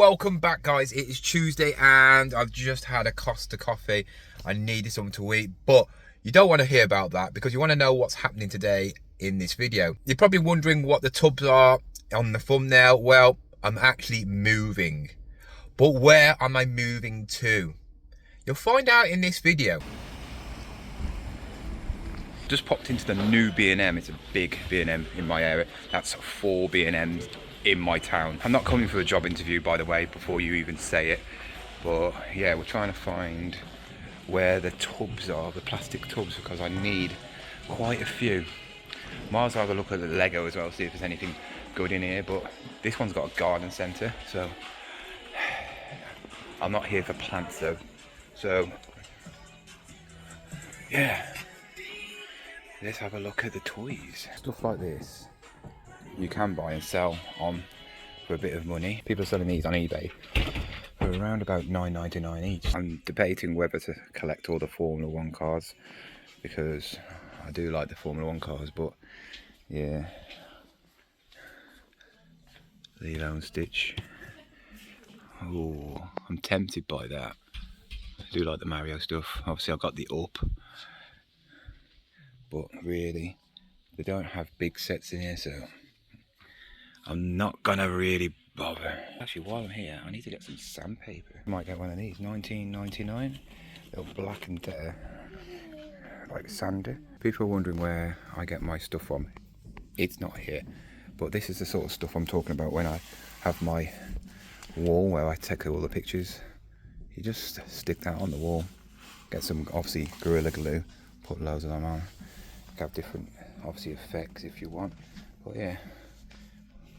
Welcome back, guys. It is Tuesday and I've just had a Costa coffee. I needed something to eat, but you don't want to hear about that because you want to know what's happening today in this video. You're probably wondering what the tubs are on the thumbnail. Well, I'm actually moving. But where am I moving to? You'll find out in this video. Just popped into the new B&M. It's a big B&M in my area. That's 4 B&Ms in my town. I'm not coming for a job interview, by the way, before you even say it. But yeah, we're trying to find where the tubs are, the plastic tubs, because I need quite a few. Might as well have a look at the Lego as well, see if there's anything good in here. But this one's got a garden centre, so I'm not here for plants though. So yeah, let's have a look at the toys. Stuff like this you can buy and sell on for a bit of money. People are selling these on eBay for around about $9.99 each. I'm debating whether to collect all the Formula 1 cars because I do like the Formula 1 cars, but yeah. Lilo and Stitch. Oh, I'm tempted by that. I do like the Mario stuff. Obviously I've got the Up, but really they don't have big sets in here, so I'm not gonna really bother. Actually, while I'm here, I need to get some sandpaper. Might get one of these, $19.99. Little Black and Decker, like sander. People are wondering where I get my stuff from. It's not here, but this is the sort of stuff I'm talking about when I have my wall where I take all the pictures. You just stick that on the wall. Get some, obviously, Gorilla Glue. Put loads of them on. Have different, obviously, effects if you want. But yeah.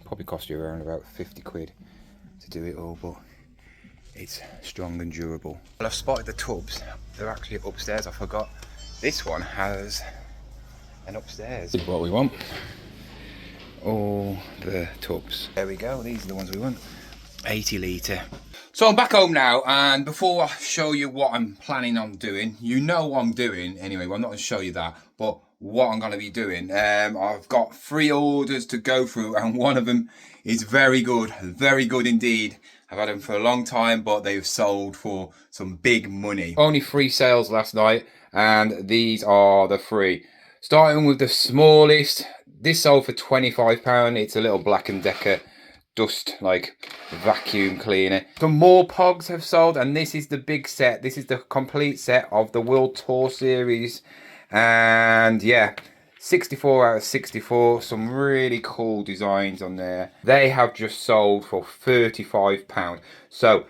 Probably cost you around about 50 quid to do it all, but it's strong and durable. Well, I've spotted the tubs. They're actually upstairs. I forgot. This one has an upstairs. This is what we want. All the tubs. There we go. These are the ones we want. 80 litre. So I'm back home now, and before I show you what I'm planning on doing, you know what I'm doing anyway. Well, I'm not going to show you that, but what I'm going to be doing. I've got 3 orders to go through, and one of them is very good indeed. I've had them for a long time, but they've sold for some big money. Only 3 sales last night, and these are the 3. Starting with the smallest, this sold for £25. It's a little Black & Decker dust like vacuum cleaner. Some more pogs have sold, and this is the big set. This is the complete set of the World Tour series, and yeah, 64 out of 64. Some really cool designs on there. They have just sold for £35. So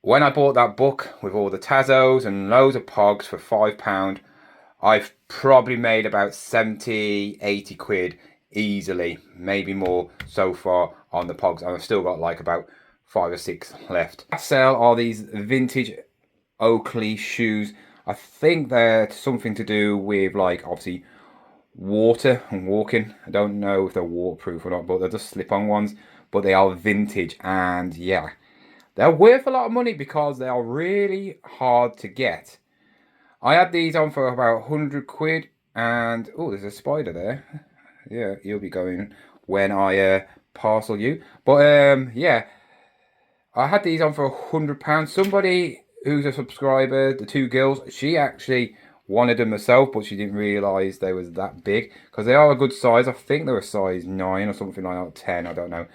when I bought that book with all the Tazos and loads of pogs for £5, I've probably made about 70-80 quid easily, maybe more so far on the pogs, and I've still got like about 5 or 6 left. I sell are these vintage Oakley shoes. I think they're something to do with, like, obviously water and walking. I don't know if they're waterproof or not, but they're just slip-on ones, but they are vintage, and yeah, they're worth a lot of money because they are really hard to get. I had these on for about 100 quid, and oh, there's a spider there. Yeah, you'll be going when I parcel you. But yeah, I had these on for £100. Somebody who's a subscriber, the 2 girls, she actually wanted them herself, but she didn't realise they was that big, because they are a good size. I think they're a size 9 or something like that, 10, I don't know.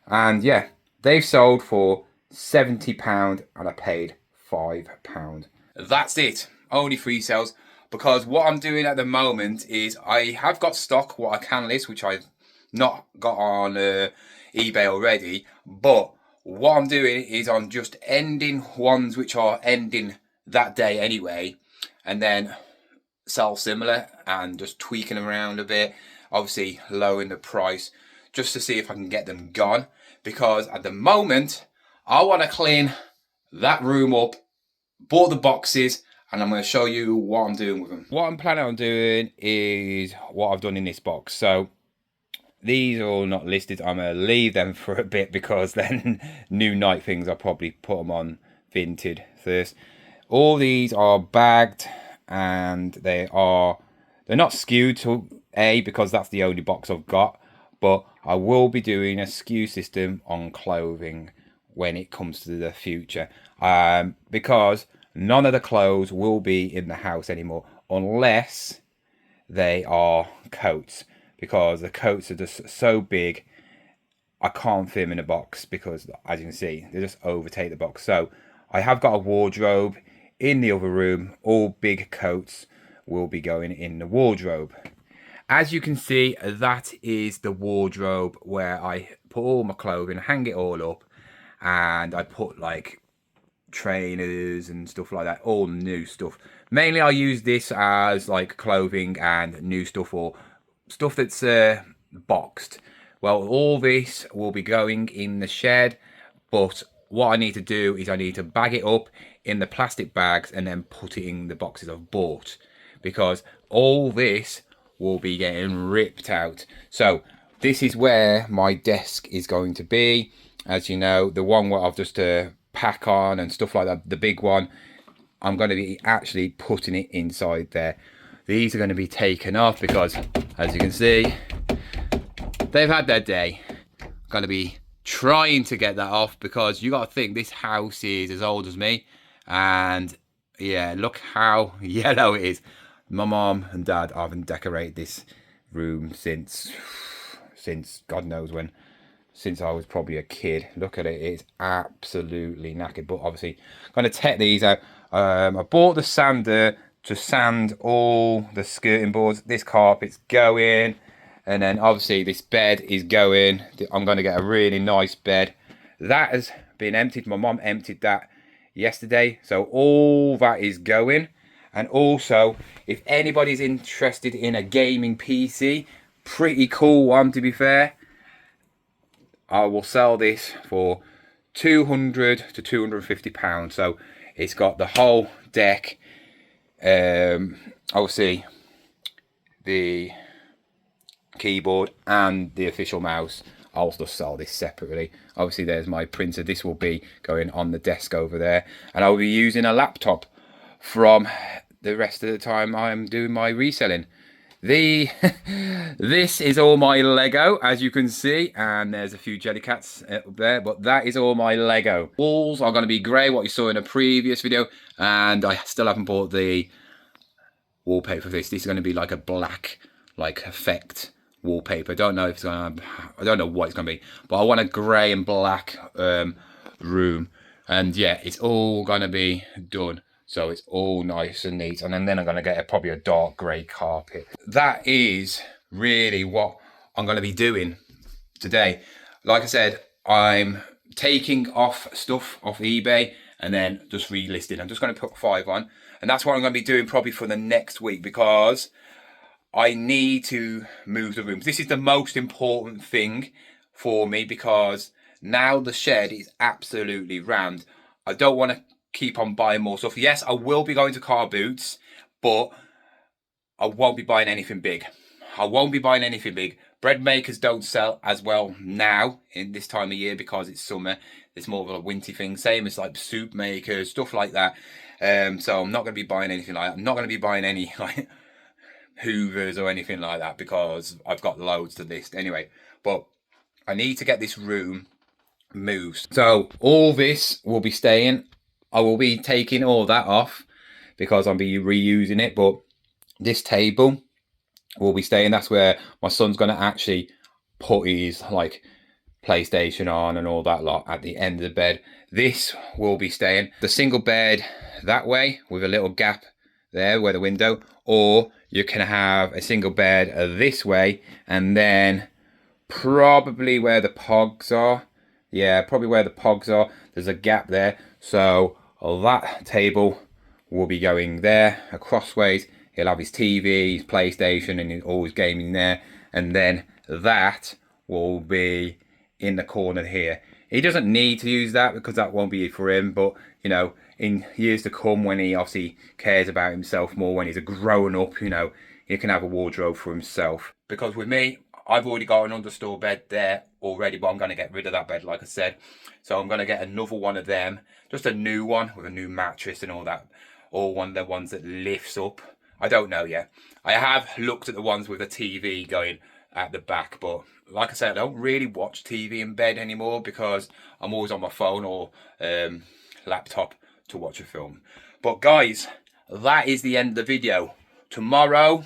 And yeah, they've sold for £70 and I paid £5. That's it. Only 3 sales. Because what I'm doing at the moment is I have got stock, what I can list, which I've not got on eBay already. But what I'm doing is I'm just ending ones which are ending that day anyway, and then sell similar and just tweaking them around a bit. Obviously lowering the price just to see if I can get them gone. Because at the moment, I want to clean that room up, bought the boxes, and I'm going to show you what I'm doing with them. What I'm planning on doing is what I've done in this box. So these are all not listed. I'm going to leave them for a bit because then new night things, I'll probably put them on Vinted first. All these are bagged, and they're not skewed to A because that's the only box I've got. But I will be doing a SKU system on clothing when it comes to the future, because none of the clothes will be in the house anymore unless they are coats, because the coats are just so big I can't fit them in a box, because as you can see they just overtake the box. So I have got a wardrobe in the other room. All big coats will be going in the wardrobe. As you can see, that is the wardrobe where I put all my clothing, hang it all up, and I put like trainers and stuff like that, all new stuff. Mainly I use this as like clothing and new stuff, or stuff that's boxed. Well, all this will be going in the shed, but what I need to do is I need to bag it up in the plastic bags and then put it in the boxes I've bought, because all this will be getting ripped out. So this is where my desk is going to be. As you know, the one where I've just pack on and stuff like that, the big one, I'm going to be actually putting it inside there. These are going to be taken off because, as you can see, they've had their day. I'm going to be trying to get that off, because you got to think this house is as old as me, and yeah, look how yellow it is. My mom and dad haven't decorated this room since God knows when, since I was probably a kid. Look at it, it's absolutely knackered. But obviously I'm going to take these out. I bought the sander to sand all the skirting boards. This carpet's going, and then obviously this bed is going. I'm going to get a really nice bed. That has been emptied. My mom emptied that yesterday, so all that is going. And also, if anybody's interested in a gaming PC, pretty cool one to be fair, I will sell this for £200 to £250. So it's got the whole deck, obviously the keyboard and the official mouse. I'll just sell this separately. Obviously there's my printer. This will be going on the desk over there, and I'll be using a laptop from the rest of the time I'm doing my reselling. This is all my Lego, as you can see, and there's a few jelly cats up there, but that is all my Lego. Walls are going to be grey, what you saw in a previous video, and I still haven't bought the wallpaper for this. This is going to be like a black, like effect wallpaper. I don't know if it's going to, I don't know what it's going to be, but I want a grey and black room, and yeah, it's all going to be done. So it's all nice and neat. And then I'm going to get probably a dark grey carpet. That is really what I'm going to be doing today. Like I said, I'm taking off stuff off eBay and then just relisting. I'm just going to put 5 on. And that's what I'm going to be doing probably for the next week, because I need to move the rooms. This is the most important thing for me, because now the shed is absolutely rammed. I don't want to keep on buying more stuff. Yes, I will be going to car boots, but I won't be buying anything big. I won't be buying anything big. Bread makers don't sell as well now in this time of year because it's summer. It's more of a winter thing. Same as like soup makers, stuff like that. So I'm not going to be buying anything like that. I'm not going to be buying any like hoovers or anything like that, because I've got loads to list anyway. But I need to get this room moved. So all this will be staying. I will be taking all that off because I'll be reusing it, but this table will be staying. That's where my son's going to actually put his like PlayStation on and all that lot at the end of the bed. This will be staying. The single bed that way with a little gap there where the window, or you can have a single bed this way, and then probably where the pogs are. Yeah, probably where the pogs are. There's a gap there. So that table will be going there, crossways. He'll have his TV, his PlayStation, and he's always gaming there. And then that will be in the corner here. He doesn't need to use that because that won't be for him. But, you know, in years to come, when he obviously cares about himself more, when he's a grown up, you know, he can have a wardrobe for himself. Because with me, I've already got an understore bed there already, but I'm going to get rid of that bed, like I said. So I'm going to get another one of them, just a new one with a new mattress and all that, or one of the ones that lifts up. I don't know yet. I have looked at the ones with a TV going at the back. But like I said, I don't really watch TV in bed anymore because I'm always on my phone or laptop to watch a film. But guys, that is the end of the video. Tomorrow,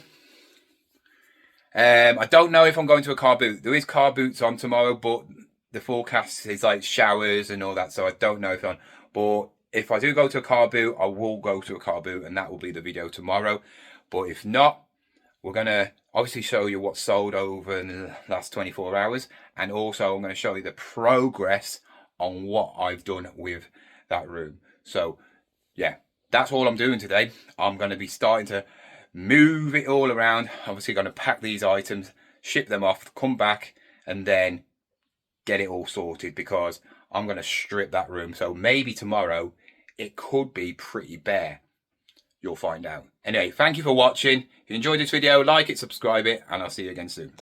I don't know if I'm going to a car boot. There is car boots on tomorrow, but the forecast is like showers and all that, so I don't know if I'm. But if I do go to a car boot, I will go to a car boot, and that will be the video tomorrow. But if not, we're going to obviously show you what's sold over in the last 24 hours. And also I'm going to show you the progress on what I've done with that room. So yeah, that's all I'm doing today. I'm going to be starting to move it all around. Obviously going to pack these items, ship them off, come back, and then get it all sorted, because I'm going to strip that room. So maybe tomorrow it could be pretty bare. You'll find out. Anyway, thank you for watching. If you enjoyed this video, like it, subscribe it, and I'll see you again soon.